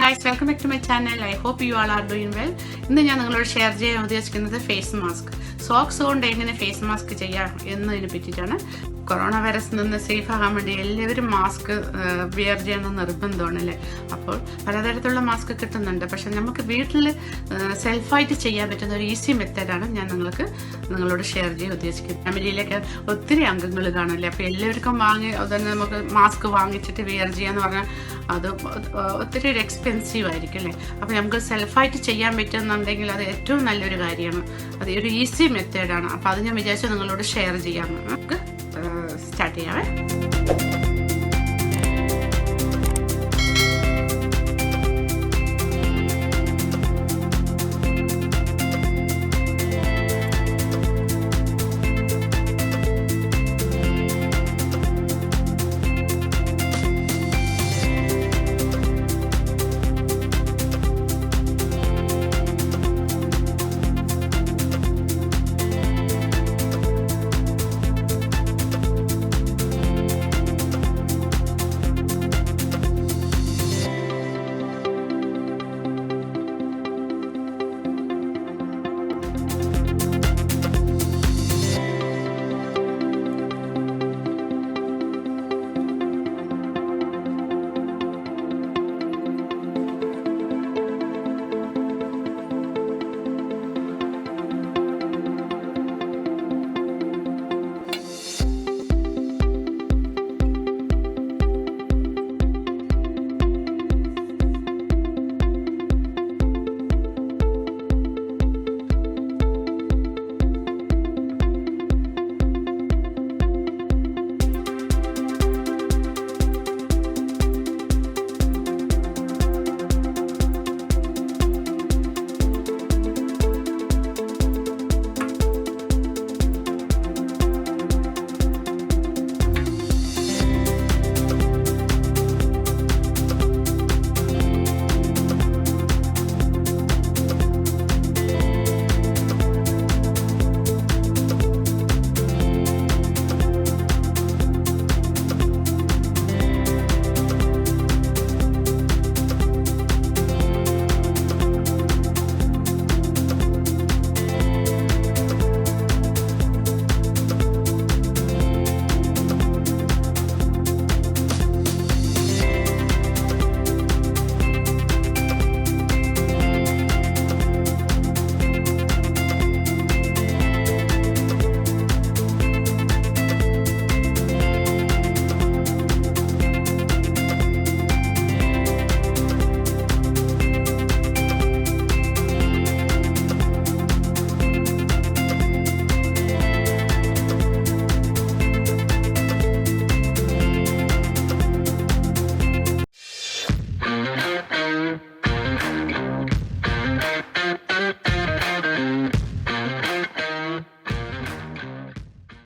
guys, welcome back to my channel. I hope you all are doing well. ഇന്ന് ഞാൻ നിങ്ങളോട് share ചെയ്യാൻ ഉദ്ദേശിക്കുന്നത് ഫേസ് മാസ്ക്. സോക്സ് കൊണ്ട് എങ്ങനെ ഫേസ് മാസ്ക് ചെയ്യാം എന്നതിനെ പറ്റിയിട്ടാണ്. കൊറോണ വൈറസിൽ നിന്ന് സേഫ് ആകാൻ വേണ്ടി എല്ലാവരും മാസ്ക് വെയർ ചെയ്യണമെന്ന് നിർബന്ധമാണല്ലേ. അപ്പോൾ പലതരത്തിലുള്ള മാസ്ക് കിട്ടുന്നുണ്ട്. പക്ഷെ നമുക്ക് വീട്ടിൽ സെൽഫായിട്ട് ചെയ്യാൻ പറ്റുന്ന ഒരു ഈസി മെത്തേഡാണ് ഞാൻ നിങ്ങളോട് ഷെയർ ചെയ്യാൻ ഉദ്ദേശിക്കുന്നത്. ഫാമിലിയിലൊക്കെ ഒത്തിരി അംഗങ്ങൾ കാണില്ലേ. അപ്പോൾ എല്ലാവർക്കും അതന്നെ നമുക്ക് മാസ്ക് വാങ്ങിച്ചിട്ട് വെയർ ചെയ്യാന്ന് പറഞ്ഞാൽ അത് ഒത്തിരി ഒരു എക്സ്പെൻസീവ് ആയിരിക്കും അല്ലേ. അപ്പോൾ നമുക്ക് സെൽഫായിട്ട് ചെയ്യാൻ പറ്റുന്നുണ്ടെങ്കിൽ അത് ഏറ്റവും നല്ലൊരു കാര്യമാണ്. അത് ഒരു ഈസി മെത്തേഡാണ്. അപ്പോൾ അത് ഞാൻ വിചാരിച്ചു നിങ്ങളോട് ഷെയർ ചെയ്യാമെന്ന്. നമുക്ക് സ്റ്റാർട്ട് ചെയ്യാവേ.